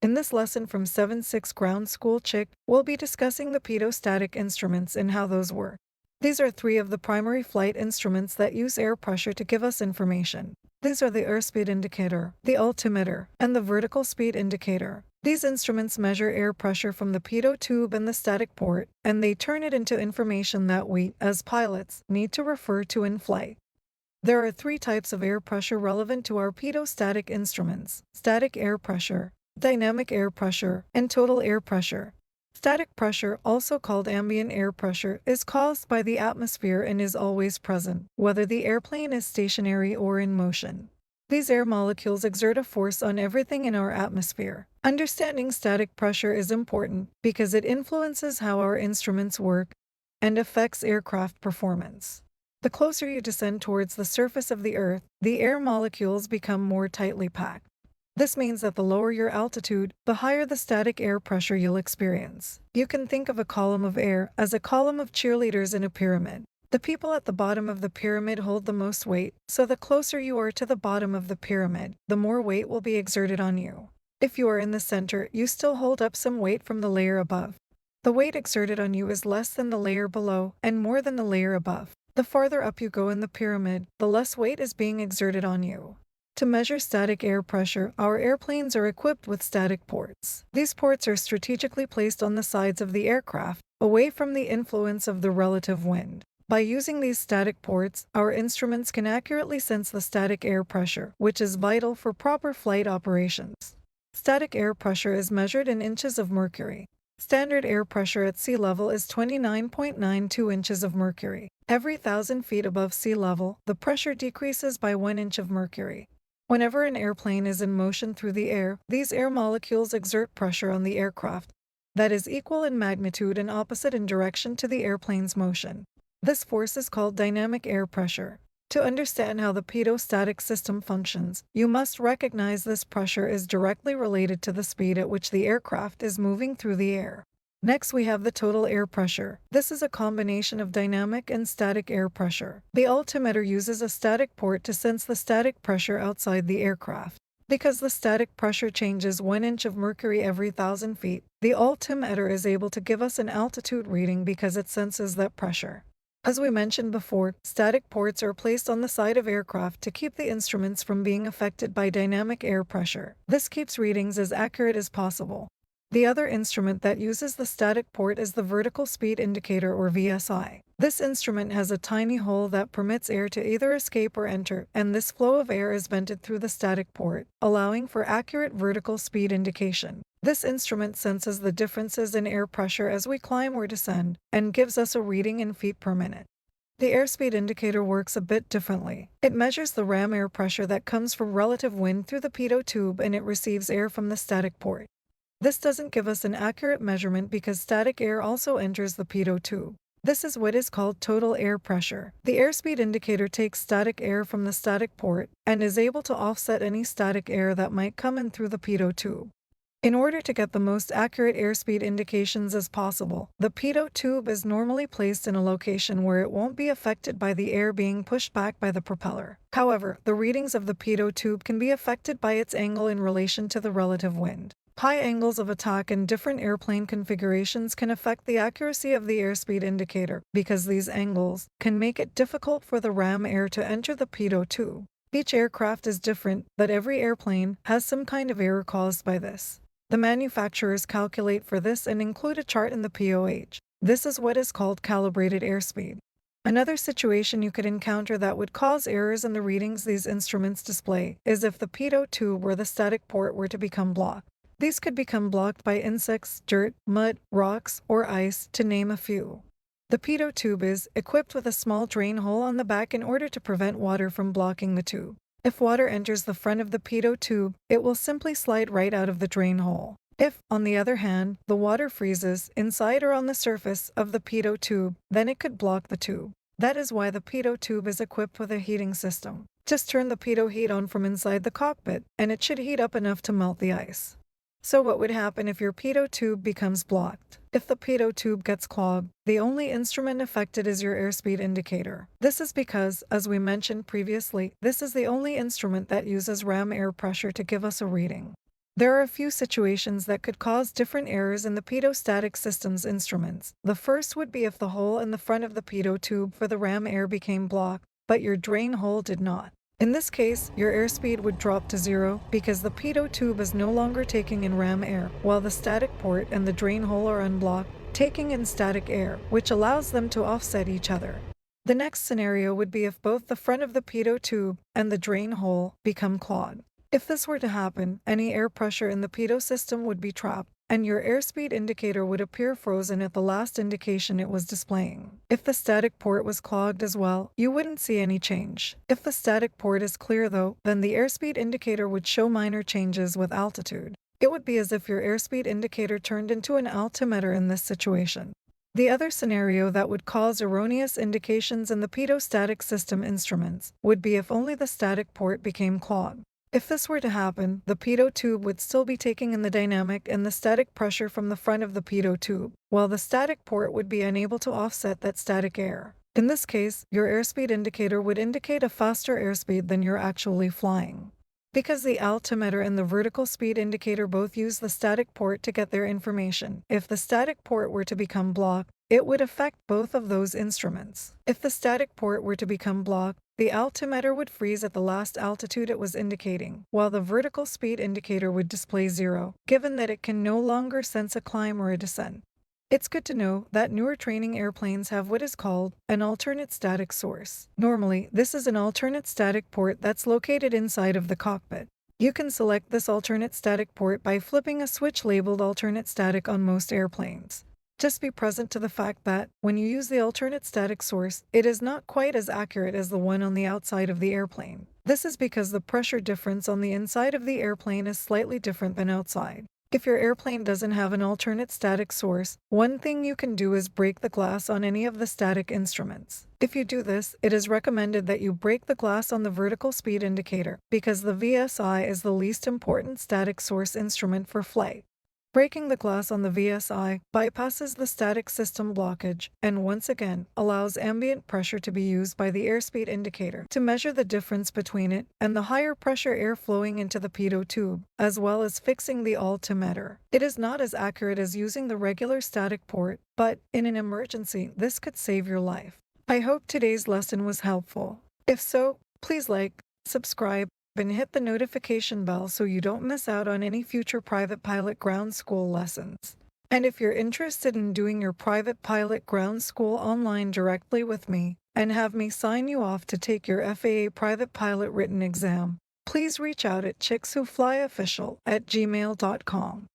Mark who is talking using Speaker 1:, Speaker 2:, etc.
Speaker 1: In this lesson from 7-6 Ground School Chick, we'll be discussing the pitot instruments and how those work. These are three of the primary flight instruments that use air pressure to give us information. These are the Airspeed Indicator, the Altimeter, and the Vertical Speed Indicator. These instruments measure air pressure from the pitot tube and the static port, and they turn it into information that we, as pilots, need to refer to in flight. There are three types of air pressure relevant to our pitot instruments: static air pressure, dynamic air pressure, and total air pressure. Static pressure, also called ambient air pressure, is caused by the atmosphere and is always present, whether the airplane is stationary or in motion. These air molecules exert a force on everything in our atmosphere. Understanding static pressure is important because it influences how our instruments work and affects aircraft performance. The closer you descend towards the surface of the Earth, the air molecules become more tightly packed. This means that the lower your altitude, the higher the static air pressure you'll experience. You can think of a column of air as a column of cheerleaders in a pyramid. The people at the bottom of the pyramid hold the most weight, so the closer you are to the bottom of the pyramid, the more weight will be exerted on you. If you are in the center, you still hold up some weight from the layer above. The weight exerted on you is less than the layer below and more than the layer above. The farther up you go in the pyramid, the less weight is being exerted on you. To measure static air pressure, our airplanes are equipped with static ports. These ports are strategically placed on the sides of the aircraft, away from the influence of the relative wind. By using these static ports, our instruments can accurately sense the static air pressure, which is vital for proper flight operations. Static air pressure is measured in inches of mercury. Standard air pressure at sea level is 29.92 inches of mercury. Every 1,000 feet above sea level, the pressure decreases by 1 inch of mercury. Whenever an airplane is in motion through the air, these air molecules exert pressure on the aircraft that is equal in magnitude and opposite in direction to the airplane's motion. This force is called dynamic air pressure. To understand how the pitot system functions, you must recognize this pressure is directly related to the speed at which the aircraft is moving through the air. Next, we have the total air pressure. This is a combination of dynamic and static air pressure. The altimeter uses a static port to sense the static pressure outside the aircraft. Because the static pressure changes 1 inch of mercury every 1,000 feet, the altimeter is able to give us an altitude reading because it senses that pressure. As we mentioned before, static ports are placed on the side of aircraft to keep the instruments from being affected by dynamic air pressure. This keeps readings as accurate as possible. The other instrument that uses the static port is the Vertical Speed Indicator, or VSI. This instrument has a tiny hole that permits air to either escape or enter, and this flow of air is vented through the static port, allowing for accurate vertical speed indication. This instrument senses the differences in air pressure as we climb or descend, and gives us a reading in feet per minute. The airspeed indicator works a bit differently. It measures the ram air pressure that comes from relative wind through the pitot tube, and it receives air from the static port. This doesn't give us an accurate measurement because static air also enters the pitot tube. This is what is called total air pressure. The airspeed indicator takes static air from the static port and is able to offset any static air that might come in through the pitot tube. In order to get the most accurate airspeed indications as possible, the pitot tube is normally placed in a location where it won't be affected by the air being pushed back by the propeller. However, the readings of the pitot tube can be affected by its angle in relation to the relative wind. High angles of attack and different airplane configurations can affect the accuracy of the airspeed indicator because these angles can make it difficult for the ram air to enter the pitot tube. Each aircraft is different, but every airplane has some kind of error caused by this. The manufacturers calculate for this and include a chart in the POH. This is what is called calibrated airspeed. Another situation you could encounter that would cause errors in the readings these instruments display is if the pitot tube or the static port were to become blocked. These could become blocked by insects, dirt, mud, rocks, or ice, to name a few. The pitot tube is equipped with a small drain hole on the back in order to prevent water from blocking the tube. If water enters the front of the pitot tube, it will simply slide right out of the drain hole. If, on the other hand, the water freezes inside or on the surface of the pitot tube, then it could block the tube. That is why the pitot tube is equipped with a heating system. Just turn the pitot heat on from inside the cockpit, and it should heat up enough to melt the ice. So what would happen if your pitot tube becomes blocked? If the pitot tube gets clogged, the only instrument affected is your airspeed indicator. This is because, as we mentioned previously, this is the only instrument that uses ram air pressure to give us a reading. There are a few situations that could cause different errors in the pitot system's instruments. The first would be if the hole in the front of the pitot tube for the ram air became blocked, but your drain hole did not. In this case, your airspeed would drop to 0 because the pitot tube is no longer taking in ram air, while the static port and the drain hole are unblocked, taking in static air, which allows them to offset each other. The next scenario would be if both the front of the pitot tube and the drain hole become clogged. If this were to happen, any air pressure in the pitot system would be trapped, and your airspeed indicator would appear frozen at the last indication it was displaying. If the static port was clogged as well, you wouldn't see any change. If the static port is clear though, then the airspeed indicator would show minor changes with altitude. It would be as if your airspeed indicator turned into an altimeter in this situation. The other scenario that would cause erroneous indications in the pitot system instruments would be if only the static port became clogged. If this were to happen, the pitot tube would still be taking in the dynamic and the static pressure from the front of the pitot tube, while the static port would be unable to offset that static air. In this case, your airspeed indicator would indicate a faster airspeed than you're actually flying. Because the altimeter and the vertical speed indicator both use the static port to get their information, if the static port were to become blocked, it would affect both of those instruments. If the static port were to become blocked, the altimeter would freeze at the last altitude it was indicating, while the vertical speed indicator would display 0, given that it can no longer sense a climb or a descent. It's good to know that newer training airplanes have what is called an alternate static source. Normally, this is an alternate static port that's located inside of the cockpit. You can select this alternate static port by flipping a switch labeled alternate static on most airplanes. Just be present to the fact that, when you use the alternate static source, it is not quite as accurate as the one on the outside of the airplane. This is because the pressure difference on the inside of the airplane is slightly different than outside. If your airplane doesn't have an alternate static source, one thing you can do is break the glass on any of the static instruments. If you do this, it is recommended that you break the glass on the vertical speed indicator, because the VSI is the least important static source instrument for flight. Breaking the glass on the VSI bypasses the static system blockage and once again allows ambient pressure to be used by the airspeed indicator to measure the difference between it and the higher pressure air flowing into the pitot tube, as well as fixing the altimeter. It is not as accurate as using the regular static port, but in an emergency, this could save your life. I hope today's lesson was helpful. If so, please like, subscribe, and hit the notification bell so you don't miss out on any future private pilot ground school lessons. And if you're interested in doing your private pilot ground school online directly with me and have me sign you off to take your FAA private pilot written exam, please reach out at chickswhoflyofficial@gmail.com.